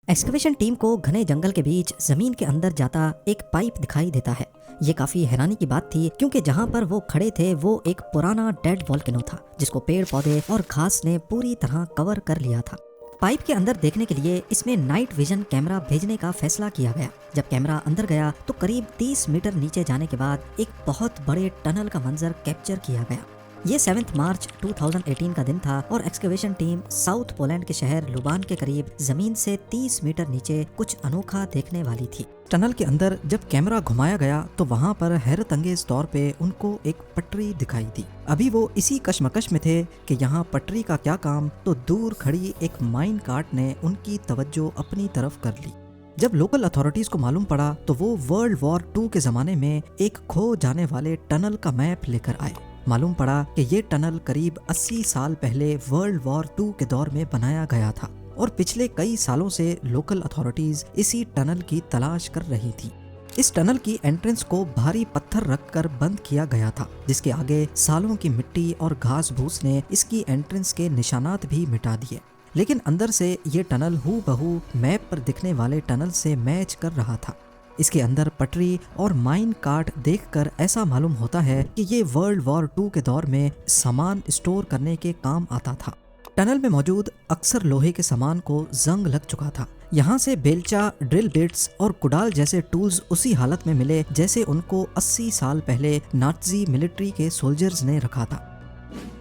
Excavation team को घने जंगल के बीच जमीन के अंदर जाता एक पाइप दिखाई देता है। ये काफी हैरानी की बात थी क्योंकि जहाँ पर वो खड़े थे वो एक पुराना डेड वॉल्केनो था जिसको पेड़ पौधे और घास ने पूरी तरह कवर कर लिया था। पाइप के अंदर देखने के लिए इसमें नाइट विजन कैमरा भेजने का फैसला किया गया। जब कैमरा अंदर गया तो करीब 30 मीटर नीचे जाने के बाद एक बहुत बड़े टनल का मंजर कैप्चर किया गया। ये 7 मार्च 2018 का दिन था और एक्सकवेशन टीम साउथ पोलैंड के शहर लुबान के करीब जमीन से 30 मीटर नीचे कुछ अनोखा देखने वाली थी। टनल के अंदर जब कैमरा घुमाया गया तो वहाँ पर हैरत अंगेज तौर पे उनको एक पटरी दिखाई दी। अभी वो इसी कश्मकश में थे कि यहाँ पटरी का क्या काम, तो दूर खड़ी एक माइन कार्ट ने उनकी तवज्जो अपनी तरफ कर ली। जब लोकल अथॉरिटीज को मालूम पड़ा तो वो वर्ल्ड वॉर 2 के जमाने में एक खो जाने वाले टनल का मैप लेकर आए। मालूम पड़ा कि ये टनल करीब 80 साल पहले वर्ल्ड वॉर 2 के दौर में बनाया गया था और पिछले कई सालों से लोकल अथॉरिटीज इसी टनल की तलाश कर रही थी। इस टनल की एंट्रेंस को भारी पत्थर रखकर बंद किया गया था, जिसके आगे सालों की मिट्टी और घास भूस ने इसकी एंट्रेंस के निशानात भी मिटा दिए। लेकिन अंदर से ये टनल हूबहू मैप पर दिखने वाले टनल से मैच कर रहा था। इसके अंदर पटरी और माइन कार्ट देखकर ऐसा मालूम होता है कि ये वर्ल्ड वॉर 2 के दौर में सामान स्टोर करने के काम आता था। टनल में मौजूद अक्सर लोहे के सामान को जंग लग चुका था। यहाँ से बेलचा, ड्रिल बिट्स और कुडाल जैसे टूल्स उसी हालत में मिले जैसे उनको 80 साल पहले नाज़ी मिलिट्री के सोल्जर्स ने रखा था।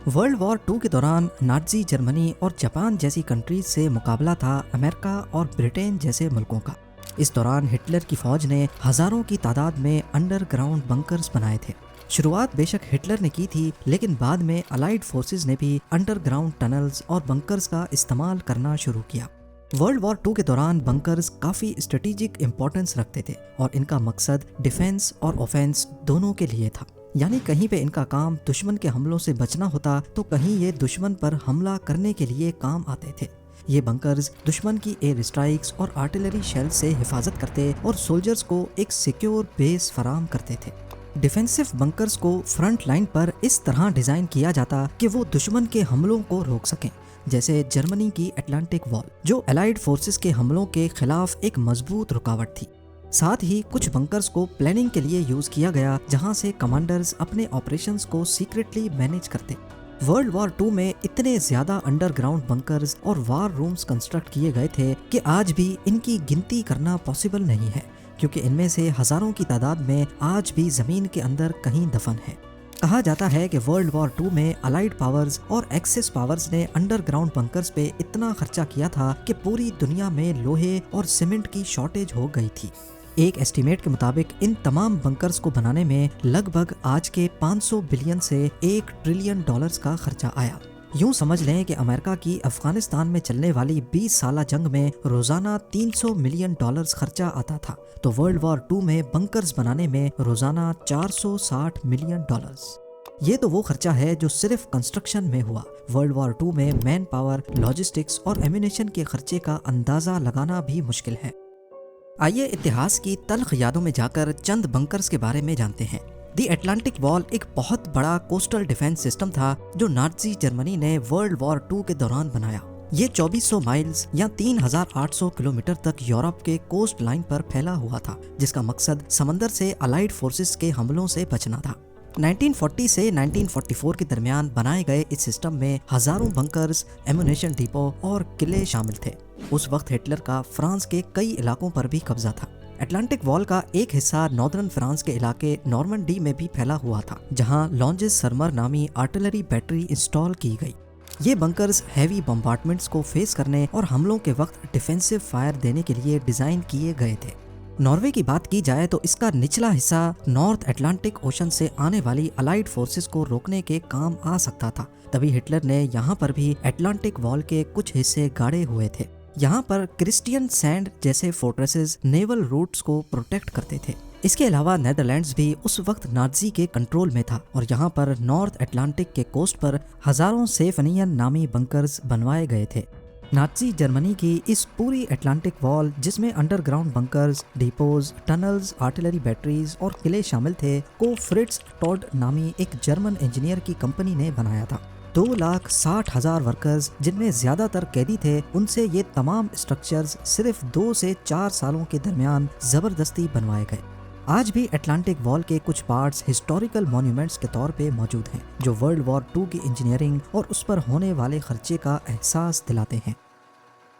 वर्ल्ड वॉर 2 के दौरान नाज़ी जर्मनी और जापान जैसी कंट्रीज से मुकाबला था अमेरिका और ब्रिटेन जैसे मुल्कों का। इस दौरान हिटलर की फौज ने हजारों की तादाद में अंडरग्राउंड बंकर्स बनाए थे। शुरुआत बेशक हिटलर ने की थी, लेकिन बाद में अलाइड फोर्सेस ने भी अंडरग्राउंड टनल्स और बंकर्स का इस्तेमाल करना शुरू किया। वर्ल्ड वॉर 2 के दौरान बंकर्स काफी स्ट्रेटेजिक इंपॉर्टेंस रखते थे और इनका मकसद डिफेंस और ऑफेंस दोनों के लिए था। यानी कहीं पे इनका काम दुश्मन के हमलों से बचना होता तो कहीं ये दुश्मन पर हमला करने के लिए काम आते थे। ये बंकर्स दुश्मन की एयर स्ट्राइक्स और आर्टिलरी शेल से हिफाजत करते और सोल्जर्स को एक सिक्योर बेस फराहम करते थे। डिफेंसिव बंकर्स को फ्रंट लाइन पर इस तरह डिजाइन किया जाता कि वो दुश्मन के हमलों को रोक सकें, जैसे जर्मनी की अटलांटिक वॉल जो अलाइड फोर्सेस के हमलों के खिलाफ एक मजबूत रुकावट थी। साथ ही कुछ बंकर्स को प्लानिंग के लिए यूज किया गया, जहां से कमांडर्स अपने ऑपरेशंस को सीक्रेटली मैनेज करते। वर्ल्ड वॉर 2 में इतने ज्यादा अंडरग्राउंड बंकर्स और वार रूम्स कंस्ट्रक्ट किए गए थे कि आज भी इनकी गिनती करना पॉसिबल नहीं है, क्योंकि इनमें से हजारों की तादाद में आज भी जमीन के अंदर कहीं दफन है। कहा जाता है कि वर्ल्ड वॉर 2 में अलाइड पावर्स और एक्सिस पावर्स ने अंडरग्राउंड बंकर्स पे इतना खर्चा किया था कि पूरी दुनिया में लोहे और सीमेंट की शॉर्टेज हो गई थी। एक एस्टीमेट के मुताबिक इन तमाम बंकर्स को बनाने में लगभग आज के 500 बिलियन से 1 ट्रिलियन डॉलर्स का खर्चा आया। यूं समझ लें कि अमेरिका की अफगानिस्तान में चलने वाली 20 साला जंग में रोजाना 300 मिलियन डॉलर्स खर्चा आता था, तो वर्ल्ड वॉर 2 में बंकर्स बनाने में रोजाना 460 मिलियन डॉलर्स। ये तो वो खर्चा है जो सिर्फ कंस्ट्रक्शन में हुआ। वर्ल्ड वॉर 2 में मैन पावर, लॉजिस्टिक्स और एम्यूनेशन के खर्चे का अंदाजा लगाना भी मुश्किल है। आइए इतिहास की तल्ख यादों में जाकर चंद बंकर्स के बारे में जानते हैं। दी अटलांटिक वॉल एक बहुत बड़ा कोस्टल डिफेंस सिस्टम था जो नाज़ी जर्मनी ने वर्ल्ड वॉर 2 के दौरान बनाया। ये 2400 माइल्स या 3800 किलोमीटर तक यूरोप के कोस्ट लाइन पर फैला हुआ था, जिसका मकसद समंदर से अलाइड फोर्सेस के हमलों से बचना था। 1940 से 1944 के दरमियान बनाए गए इस सिस्टम में हजारों बंकर्स, एम्यूनेशन डिपो और किले शामिल थे। उस वक्त हिटलर का फ्रांस के कई इलाकों पर भी कब्जा था। अटलांटिक वॉल का एक हिस्सा नॉर्दर्न फ्रांस के इलाके नॉर्मंडी में भी फैला हुआ था, जहां लॉन्जेस सरमर नामी आर्टिलरी बैटरी इंस्टॉल की गई। ये बंकर्स हैवी बम्बार्टमेंट्स को फेस करने और हमलों के वक्त डिफेंसिव फायर देने के लिए डिजाइन किए गए थे। नॉर्वे की बात की जाए तो इसका निचला हिस्सा नॉर्थ अटलांटिक ओशन से आने वाली अलाइड फोर्सेस को रोकने के काम आ सकता था। तभी हिटलर ने यहाँ पर भी अटलांटिक वॉल के कुछ हिस्से गाड़े हुए थे। यहाँ पर क्रिस्टियन सैंड जैसे फोर्ट्रेसेस नेवल रूट्स को प्रोटेक्ट करते थे। इसके अलावा नेदरलैंड्स भी उस वक्त नाज़ी के कंट्रोल में था और यहाँ पर नॉर्थ अटलांटिक के कोस्ट पर हजारों सेफनियन नामी बंकर्स बनवाए गए थे। नाज़ी जर्मनी की इस पूरी अटलांटिक वॉल, जिसमें underground bunkers, depots, tunnels, artillery batteries और किले शामिल थे, को फ्रिट्ज टॉड नामी एक जर्मन इंजीनियर की कंपनी ने बनाया था। 2,60,000 वर्कर्स, जिनमें ज्यादातर कैदी थे, उनसे ये तमाम स्ट्रक्चर्स सिर्फ 2 से 4 सालों के दरमियान जबरदस्ती बनवाए गए। आज भी अटलांटिक वॉल के कुछ पार्ट्स हिस्टोरिकल मॉन्यूमेंट्स के तौर पे मौजूद हैं, जो वर्ल्ड वॉर 2 की इंजीनियरिंग और उस पर होने वाले खर्चे का एहसास दिलाते हैं।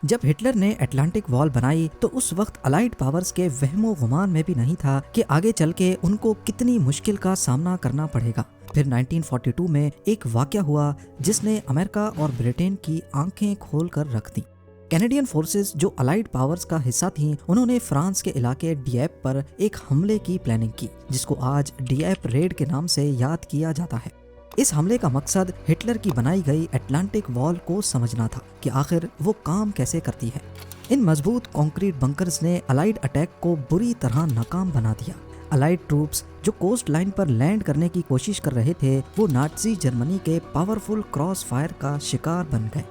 जब हिटलर ने अटलांटिक वॉल बनाई तो उस वक्त अलाइड पावर्स के वहमो गुमान में भी नहीं था कि आगे चल के उनको कितनी मुश्किल का सामना करना पड़ेगा। फिर 1942 में एक वाकया हुआ जिसने अमेरिका और ब्रिटेन की आंखें खोल कर रख दी। कैनेडियन फोर्सेस जो अलाइड पावर्स का हिस्सा थीं, उन्होंने फ्रांस के इलाके डिएप पर एक हमले की प्लानिंग की, जिसको आज डिएप रेड के नाम से याद किया जाता है। इस हमले का मकसद हिटलर की बनाई गई अटलांटिक वॉल को समझना था कि आखिर वो काम कैसे करती है। इन मजबूत कंक्रीट बंकर्स ने अलाइड अटैक को बुरी तरह नाकाम बना दिया। अलाइड ट्रूप्स जो कोस्ट लाइन पर लैंड करने की कोशिश कर रहे थे, वो नाज़ी जर्मनी के पावरफुल क्रॉस फायर का शिकार बन गए।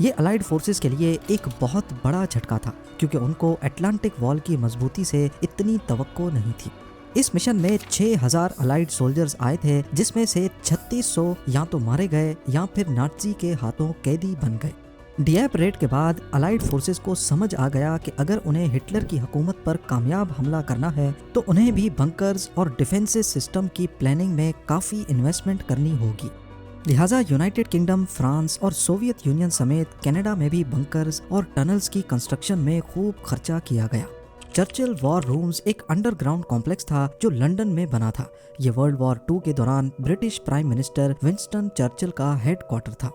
ये अलाइड फोर्सेस के लिए एक बहुत बड़ा झटका था, क्योंकि उनको अटलांटिक वॉल की मजबूती से इतनी तवक्को नहीं थी। इस मिशन में 6,000 अलाइड सोल्जर्स आए थे, जिसमें से 3600 या तो मारे गए या फिर नाज़ी के हाथों कैदी बन गए। डिएप रेड के बाद अलाइड फोर्सेस को समझ आ गया कि अगर उन्हें हिटलर की हुकूमत पर कामयाब हमला करना है तो उन्हें भी बंकर्स और डिफेंसिव सिस्टम की प्लानिंग में काफ़ी इन्वेस्टमेंट करनी होगी। लिहाजा यूनाइटेड किंगडम, फ्रांस और सोवियत यूनियन समेत कनाडा में भी बंकर्स और टनल्स की कंस्ट्रक्शन में खूब खर्चा किया गया। चर्चिल वॉर रूम्स एक अंडरग्राउंड कॉम्प्लेक्स था जो लंदन में बना था। ये वर्ल्ड वॉर 2 के दौरान British prime minister Winston Churchill का हेडक्वार्टर था।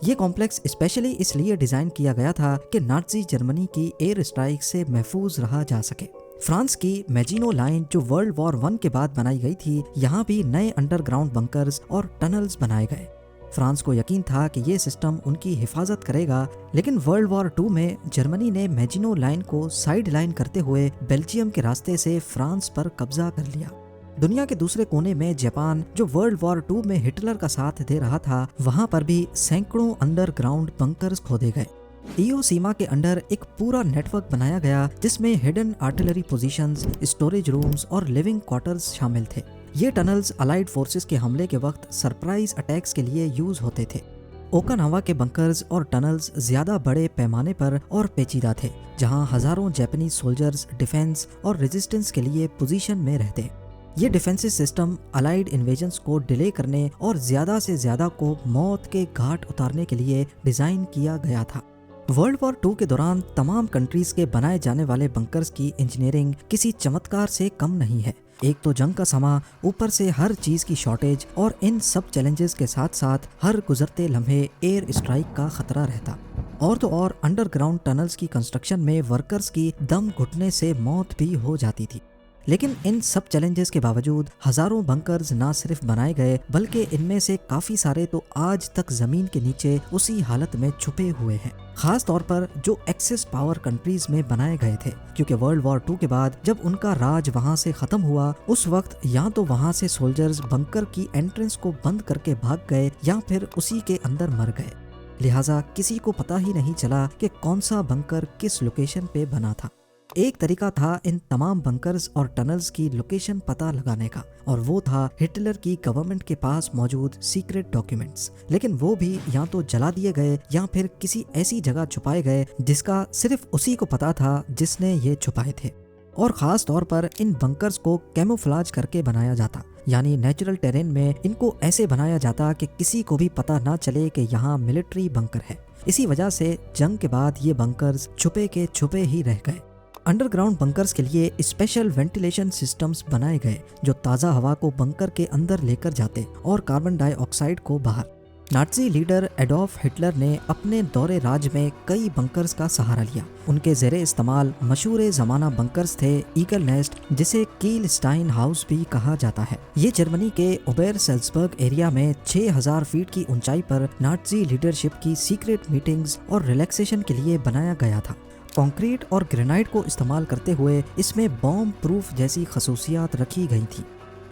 ये कॉम्प्लेक्स स्पेशली इसलिए डिजाइन किया गया था कि नाज़ी जर्मनी की एयर स्ट्राइक से महफूज रहा जा सके। फ्रांस की मैजिनो लाइन जो वर्ल्ड वॉर 1 के बाद बनाई गई थी, यहाँ भी नए अंडरग्राउंड बंकर्स और टनल्स बनाए गए। फ्रांस को यकीन था कि ये सिस्टम उनकी हिफाजत करेगा, लेकिन वर्ल्ड वॉर 2 में जर्मनी ने मैजिनो लाइन को साइड लाइन करते हुए बेल्जियम के रास्ते से फ्रांस पर कब्जा कर लिया। दुनिया के दूसरे कोने में जापान, जो वर्ल्ड वॉर 2 में हिटलर का साथ दे रहा था, वहां पर भी सैकड़ों अंडरग्राउंड बंकर्स खोदे गए। ईओ सीमा के अंडर एक पूरा नेटवर्क बनाया गया, जिसमें hidden artillery positions, storage rooms और लिविंग क्वार्टर्स शामिल थे। ये टनल्स अलाइड फोर्सेस के हमले के वक्त सरप्राइज अटैक्स के लिए यूज होते थे। ओकानावा के बंकर्स और टनल्स ज्यादा बड़े पैमाने पर और पेचीदा थे, जहां हजारों जापानीज सोल्जर्स डिफेंस और रेजिस्टेंस के लिए पोजीशन में रहते। ये डिफेंसिव सिस्टम अलाइड इन्वेजन्स को डिले करने और ज्यादा से ज्यादा को मौत के घाट उतारने के लिए डिजाइन किया गया था। वर्ल्ड वॉर 2 के दौरान तमाम कंट्रीज के बनाए जाने वाले बंकर्स की इंजीनियरिंग किसी चमत्कार से कम नहीं है। एक तो जंग का समा, ऊपर से हर चीज की शॉर्टेज, और इन सब चैलेंजेस के साथ साथ हर गुजरते लम्हे एयर स्ट्राइक का खतरा रहता। और तो और अंडरग्राउंड टनल्स की कंस्ट्रक्शन में वर्कर्स की दम घुटने से मौत भी हो जाती थी। लेकिन इन सब चैलेंजेस के बावजूद हजारों बंकर्स ना सिर्फ बनाए गए, बल्कि इनमें से काफी सारे तो आज तक जमीन के नीचे उसी हालत में छुपे हुए हैं, खास तौर पर जो एक्सेस पावर कंट्रीज में बनाए गए थे, क्योंकि वर्ल्ड वॉर 2 के बाद जब उनका राज वहां से खत्म हुआ, उस वक्त या तो वहां से सोल्जर्स बंकर की एंट्रेंस को बंद करके भाग गए या फिर उसी के अंदर मर गए। लिहाजा किसी को पता ही नहीं चला कि कौन सा बंकर किस लोकेशन पे बना था। एक तरीका था इन तमाम बंकर्स और टनल्स की लोकेशन पता लगाने का, और वो था हिटलर की गवर्नमेंट के पास मौजूद सीक्रेट डॉक्यूमेंट्स। लेकिन वो भी या तो जला दिए गए या फिर किसी ऐसी जगह छुपाए गए जिसका सिर्फ उसी को पता था जिसने ये छुपाए थे। और खास तौर पर इन बंकर्स को कैमोफ्लाज करके बनाया जाता, यानी नेचुरल टेरेन में इनको ऐसे बनाया जाता कि किसी को भी पता ना चले कि यहाँ मिलिट्री बंकर है। इसी वजह से जंग के बाद ये बंकर्स छुपे के छुपे ही रह गए। अंडरग्राउंड बंकर्स के लिए स्पेशल वेंटिलेशन सिस्टम्स बनाए गए जो ताज़ा हवा को बंकर के अंदर लेकर जाते और कार्बन डाइऑक्साइड को बाहर। नाज़ी लीडर एडोल्फ हिटलर ने अपने दौरे राज में कई बंकर्स का सहारा लिया। उनके ज़ेरे इस्तेमाल मशहूर ज़माना बंकर्स थे ईगल नेस्ट, जिसे कील स्टाइन हाउस भी कहा जाता है। ये जर्मनी के ओबेर सेल्सबर्ग एरिया में 6000 फीट की ऊंचाई पर नाज़ी लीडरशिप की सीक्रेट मीटिंग्स और रिलैक्सेशन के लिए बनाया गया था। कंक्रीट और ग्रेनाइट को इस्तेमाल करते हुए इसमें बॉम्ब प्रूफ जैसी खसूसियात रखी गई थी।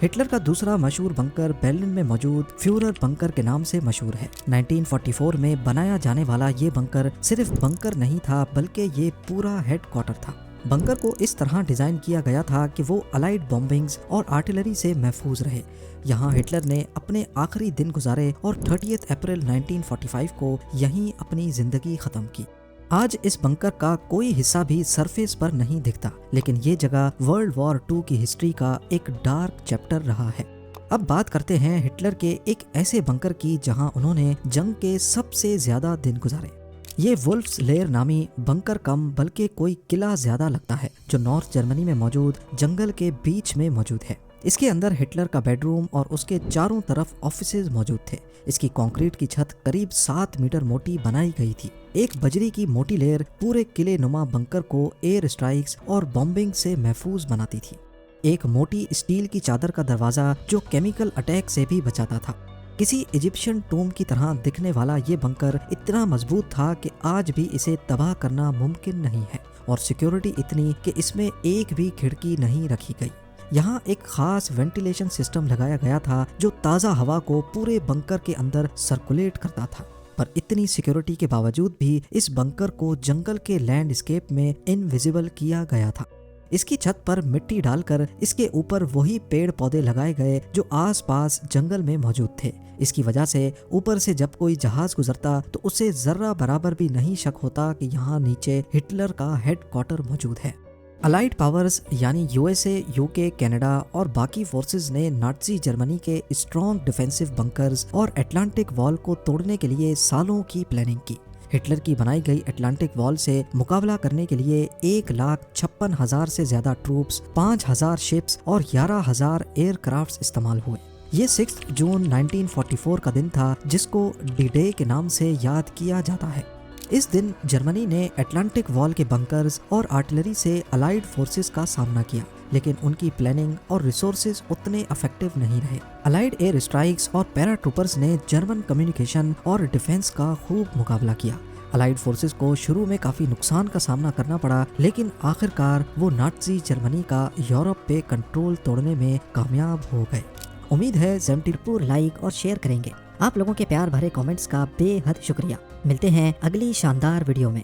हिटलर का दूसरा मशहूर बंकर बर्लिन में मौजूद फ्यूरर बंकर के नाम से मशहूर है। 1944 में बनाया जाने वाला ये बंकर सिर्फ बंकर नहीं था, बल्कि ये पूरा हेडक्वार्टर था। बंकर को इस तरह डिजाइन किया गया था कि वो अलाइड बॉम्बिंग्स और आर्टिलरी से महफूज रहे। यहाँ हिटलर ने अपने आखिरी दिन गुजारे और 30 अप्रैल 1945 को यहीं अपनी जिंदगी खत्म की। आज इस बंकर का कोई हिस्सा भी सरफेस पर नहीं दिखता, लेकिन ये जगह वर्ल्ड वॉर 2 की हिस्ट्री का एक डार्क चैप्टर रहा है। अब बात करते हैं हिटलर के एक ऐसे बंकर की जहां उन्होंने जंग के सबसे ज्यादा दिन गुजारे। ये वुल्फ्स लेयर नामी बंकर कम बल्कि कोई किला ज्यादा लगता है, जो नॉर्थ जर्मनी में मौजूद जंगल के बीच में मौजूद है। इसके अंदर हिटलर का बेडरूम और उसके चारों तरफ ऑफिसेज मौजूद थे। इसकी कंक्रीट की छत करीब 7 मीटर मोटी बनाई गई थी। एक बजरी की मोटी लेयर पूरे किले नुमा बंकर को एयर स्ट्राइक्स और बॉम्बिंग से महफूज बनाती थी। एक मोटी स्टील की चादर का दरवाजा जो केमिकल अटैक से भी बचाता था। किसी इजिप्शियन टूम की तरह दिखने वाला ये बंकर इतना मजबूत था कि आज भी इसे तबाह करना मुमकिन नहीं है, और सिक्योरिटी इतनी कि इसमें एक भी खिड़की नहीं रखी गई। यहाँ एक खास वेंटिलेशन सिस्टम लगाया गया था जो ताज़ा हवा को पूरे बंकर के अंदर सर्कुलेट करता था। पर इतनी सिक्योरिटी के बावजूद भी इस बंकर को जंगल के लैंडस्केप में इनविजिबल किया गया था। इसकी छत पर मिट्टी डालकर इसके ऊपर वही पेड़ पौधे लगाए गए जो आसपास जंगल में मौजूद थे। इसकी वजह से ऊपर से जब कोई जहाज गुजरता तो उसे जर्रा बराबर भी नहीं शक होता कि यहाँ नीचे हिटलर का हेडक्वार्टर मौजूद है। अलाइड पावर्स यानी यूएसए, यूके, कनाडा और बाकी फोर्सेस ने नाज़ी जर्मनी के स्ट्रॉन्ग डिफेंसिव बंकर्स और अटलांटिक वॉल को तोड़ने के लिए सालों की प्लानिंग की। हिटलर की बनाई गई अटलांटिक वॉल से मुकाबला करने के लिए 1,56,000 से ज्यादा ट्रूप्स, 5,000 शिप्स और 11,000 एयरक्राफ्ट्स इस्तेमाल हुए। ये 6 जून 1944 का दिन था जिसको डी डे के नाम से याद किया जाता है। इस दिन जर्मनी ने अटलांटिक वॉल के बंकर्स और आर्टिलरी से अलाइड फोर्सेस का सामना किया, लेकिन उनकी प्लानिंग और रिसोर्सेज उतने इफेक्टिव नहीं रहे। अलाइड एयर स्ट्राइक्स और पैराट्रूपर्स ने जर्मन कम्युनिकेशन और डिफेंस का खूब मुकाबला किया। अलाइड फोर्सेस को शुरू में काफी नुकसान का सामना करना पड़ा, लेकिन आखिरकार वो नाज़ी जर्मनी का यूरोप पे कंट्रोल तोड़ने में कामयाब हो गए। उम्मीद है जरूर लाइक और शेयर करेंगे। आप लोगों के प्यार भरे कमेंट्स का बेहद शुक्रिया। मिलते हैं अगली शानदार वीडियो में।